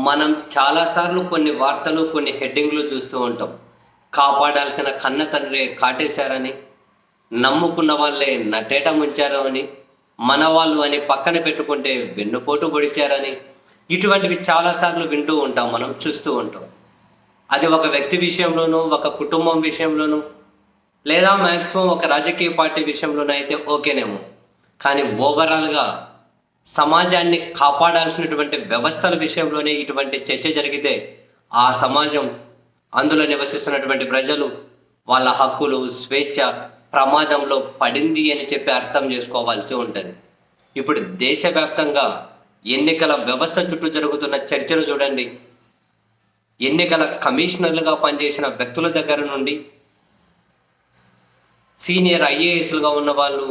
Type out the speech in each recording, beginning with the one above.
మనం చాలాసార్లు కొన్ని వార్తలు, కొన్ని హెడ్డింగ్‌లు చూస్తూ ఉంటాం. కాపాడాల్సిన కన్న తండ్రే కాటేశారని, నమ్ముకున్న వాళ్ళే నట్టేట ముంచారు అని, మనవాళ్ళు అని పక్కన పెట్టుకుంటే వెన్నుపోటు పొడిచారని, ఇటువంటివి చాలాసార్లు వింటూ ఉంటాం మనం, చూస్తూ ఉంటాం. అది ఒక వ్యక్తి విషయంలోనూ, ఒక కుటుంబం విషయంలోనూ, లేదా మాక్సిమం ఒక రాజకీయ పార్టీ విషయంలోనూ అయితే ఓకేనేమో. కానీ ఓవరాల్‌గా సమాజాన్ని కాపాడాల్సినటువంటి వ్యవస్థల విషయంలోనే ఇటువంటి చర్చ జరిగితే, ఆ సమాజం, అందులో నివసిస్తున్నటువంటి ప్రజలు, వాళ్ళ హక్కులు, స్వేచ్ఛ ప్రమాదంలో పడింది అని చెప్పి అర్థం చేసుకోవాల్సి ఉంటుంది. ఇప్పుడు దేశవ్యాప్తంగా ఎన్నికల వ్యవస్థ చుట్టూ జరుగుతున్న చర్చలు చూడండి. ఎన్నికల కమిషనర్లుగా పనిచేసిన వ్యక్తుల దగ్గర నుండి సీనియర్ ఐఏఎస్లుగా ఉన్న వాళ్ళు,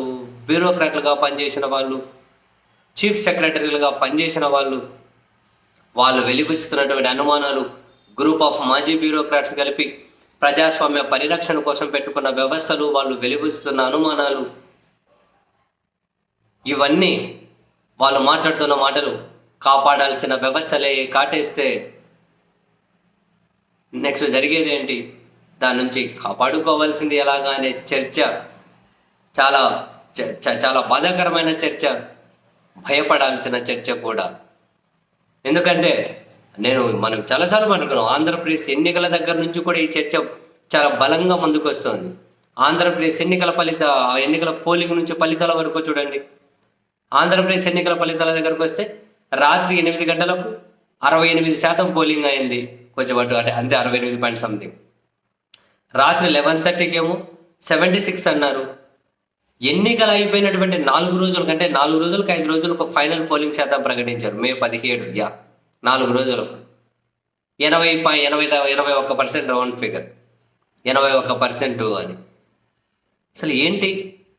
బ్యూరోక్రాట్లుగా పనిచేసిన వాళ్ళు, చీఫ్ సెక్రటరీలుగా పనిచేసిన వాళ్ళు వెలిబుచ్చుతున్నటువంటి అనుమానాలు, గ్రూప్ ఆఫ్ మాజీ బ్యూరోక్రాట్స్ కలిపి ప్రజాస్వామ్య పరిరక్షణ కోసం పెట్టుకున్న వ్యవస్థలు, వాళ్ళు వెలిబుచ్చుతున్న అనుమానాలు, ఇవన్నీ వాళ్ళు మాట్లాడుతున్న మాటలు, కాపాడాల్సిన వ్యవస్థలే కాటేస్తే నెక్స్ట్ జరిగేది ఏంటి, దాని నుంచి కాపాడుకోవాల్సింది ఎలాగా అనే చర్చ చాలా చాలా బాధాకరమైన చర్చ, భయపడాల్సిన చర్చ కూడా. ఎందుకంటే మనం చాలాసార్లు మాట్లాడుకున్నాం, ఆంధ్రప్రదేశ్ ఎన్నికల దగ్గర నుంచి కూడా ఈ చర్చ చాలా బలంగా ముందుకు వస్తుంది. ఆంధ్రప్రదేశ్ ఎన్నికల పోలింగ్ నుంచి ఫలితాల వరకు చూడండి. ఆంధ్రప్రదేశ్ ఎన్నికల ఫలితాల దగ్గరకు వస్తే రాత్రి 8 గంటలకు 68% పోలింగ్ అయింది. కొంచెం అంటే అంతే, 68 పాయింట్ సంథింగ్. రాత్రి 11:30కి ఏమో 76 అన్నారు. ఎన్నికలు అయిపోయినటువంటి 4 రోజుల కంటే 4 రోజులకు 5 రోజులకు ఫైనల్ పోలింగ్ శాతం ప్రకటించారు. మే 17, 4 రోజులకు 81% రౌండ్ ఫిగర్, 81% అని. అసలు ఏంటి,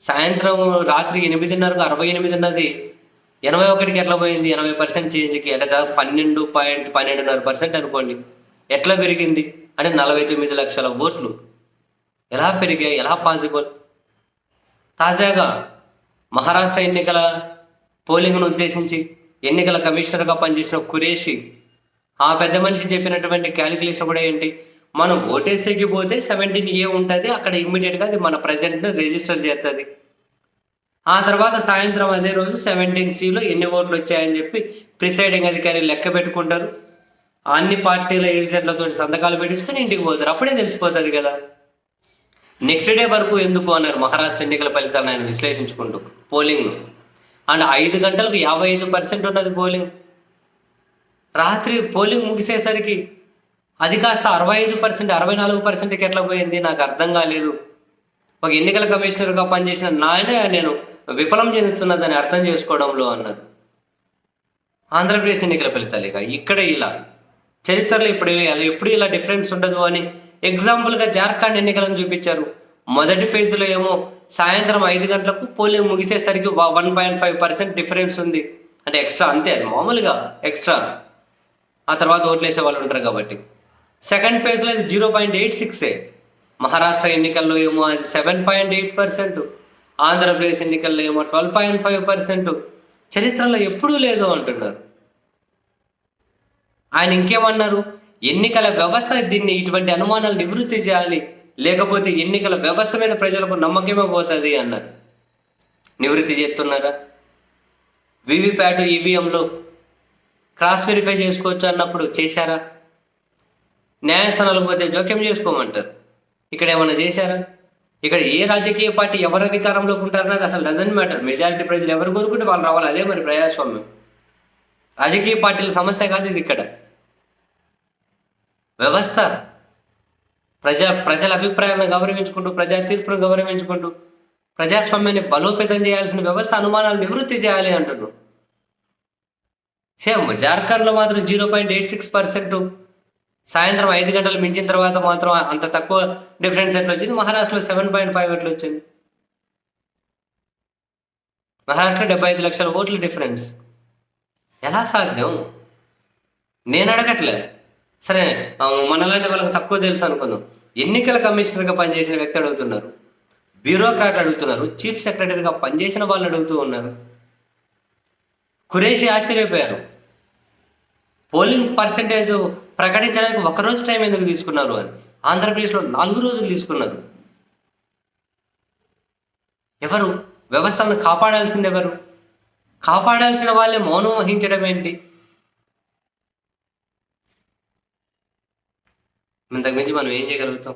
సాయంత్రం రాత్రి 8:30కు 68 ఉన్నది 81కి ఎట్లా పోయింది? 80% చేంజ్కి అంటే దాదాపు 12.5% అనుకోండి. ఎట్లా పెరిగింది అంటే 49 లక్షల ఓట్లు ఎలా పెరిగాయి, ఎలా పాసిబుల్? తాజాగా మహారాష్ట్ర ఎన్నికల పోలింగ్ను ఉద్దేశించి ఎన్నికల కమిషనర్గా పనిచేసిన ఖురేషి, ఆ పెద్ద మనిషి చెప్పినటువంటి క్యాలిక్యులేషన్ కూడా ఏంటి, మనం ఓటేసేకి పోతే 17A ఉంటుంది, అక్కడ ఇమ్మీడియట్గా అది మన ప్రెసిడెంట్ని రిజిస్టర్ చేస్తుంది. ఆ తర్వాత సాయంత్రం అదే రోజు 17Cలో ఎన్ని ఓట్లు వచ్చాయని చెప్పి ప్రిసైడింగ్ అధికారి లెక్క పెట్టుకుంటారు. అన్ని పార్టీల ఏజెంట్లతో సంతకాలు పెట్టించుకొని ఇంటికి పోతారు. అప్పుడే తెలిసిపోతుంది కదా. నెక్స్ట్ డే వరకు ఎందుకు అన్నారు మహారాష్ట్ర ఎన్నికల ఫలితాలను ఆయన విశ్లేషించుకుంటూ పోలింగ్. అండ్ 5 గంటలకు 55% ఉన్నది పోలింగ్. రాత్రి పోలింగ్ ముగిసేసరికి అది కాస్త 65%, 64%కి ఎట్లా పోయింది నాకు అర్థం కాలేదు. ఒక ఎన్నికల కమిషనర్గా పనిచేసిన నేను విఫలం చెందుతున్నదని అర్థం చేసుకోవడంలో అన్నారు. ఆంధ్రప్రదేశ్ ఎన్నికల ఫలితాలు ఇక్కడ ఇలా చరిత్రలో ఎప్పుడు ఇలా డిఫరెన్స్ ఉండదు అని ఎగ్జాంపుల్గా జార్ఖండ్ ఎన్నికలను చూపించారు. మొదటి పేజీలో ఏమో సాయంత్రం 5 గంటలకు పోలింగ్ ముగిసేసరికి 1.5% డిఫరెన్స్ ఉంది. అంటే ఎక్స్ట్రా, అంతే, అది మామూలుగా ఎక్స్ట్రా. ఆ తర్వాత ఓట్లేసే వాళ్ళు ఉంటారు కాబట్టి. సెకండ్ పేజ్లో అది 0.86. మహారాష్ట్ర ఎన్నికల్లో ఏమో అది 7.8%, ఆంధ్రప్రదేశ్ ఎన్నికల్లో ఏమో 12.5%. చరిత్రలో ఎప్పుడూ లేదు అంటున్నారు. ఆయన ఇంకేమన్నారు, ఎన్నికల వ్యవస్థ ఇటువంటి అనుమానాలు నివృత్తి చేయాలి, లేకపోతే ఎన్నికల వ్యవస్థ మీద ప్రజలకు నమ్మకమే పోతుంది అన్నారు. నివృత్తి చేస్తున్నారా? వీవీప్యాట్, ఈవీఎంలో క్రాస్ వెరిఫై చేసుకోవచ్చు అన్నప్పుడు చేశారా? న్యాయస్థానాలకు పోతే జోక్యం చేసుకోమంటారు. ఇక్కడ ఏమైనా చేశారా? ఇక్కడ ఏ రాజకీయ పార్టీ ఎవరు అధికారంలోకి ఉంటారన్నది అసలు డజంట్ మ్యాటర్. మెజారిటీ ప్రజలు ఎవరు కోరుకుంటే వాళ్ళు రావాలి. అదే మరి ప్రజాస్వామ్యం. రాజకీయ పార్టీల సమస్య కాదు ఇది. ఇక్కడ వ్యవస్థ ప్రజల అభిప్రాయాలను గౌరవించుకుంటూ, ప్రజా తీర్పును గౌరవించుకుంటూ ప్రజాస్వామ్యాన్ని బలోపేతం చేయాల్సిన వ్యవస్థ అనుమానాలు నివృత్తి చేయాలి అంటున్నాను. సేమ్ జార్ఖండ్లో మాత్రం 0.86%, సాయంత్రం 5 గంటలు మించిన తర్వాత మాత్రం అంత తక్కువ డిఫరెన్స్ ఎట్లా వచ్చింది? మహారాష్ట్రలో 7.5 ఎట్లా వచ్చింది? మహారాష్ట్ర 75 లక్షల ఓట్ల డిఫరెన్స్ ఎలా సాధ్యం? నేను అడగట్లే, సరే మనలాంటి వాళ్ళకి తక్కువ తెలుసు అనుకుందాం. ఎన్నికల కమిషనర్గా పనిచేసిన వ్యక్తి అడుగుతున్నారు, బ్యూరోక్రాట్ అడుగుతున్నారు, చీఫ్ సెక్రటరీగా పనిచేసిన వాళ్ళు అడుగుతూ ఉన్నారు. ఖురేషి ఆశ్చర్యపోయారు. పోలింగ్ పర్సెంటేజ్ ప్రకటించడానికి 1 రోజు టైం ఎందుకు తీసుకున్నారు అని. ఆంధ్రప్రదేశ్లో 4 రోజులు తీసుకున్నారు. ఎవరు వ్యవస్థలను కాపాడాల్సింది ఎవరు? కాపాడాల్సిన వాళ్ళే మౌనం వహించడం ఏంటి? ఇంతకు మించి మనం ఏం చేయగలుగుతాం?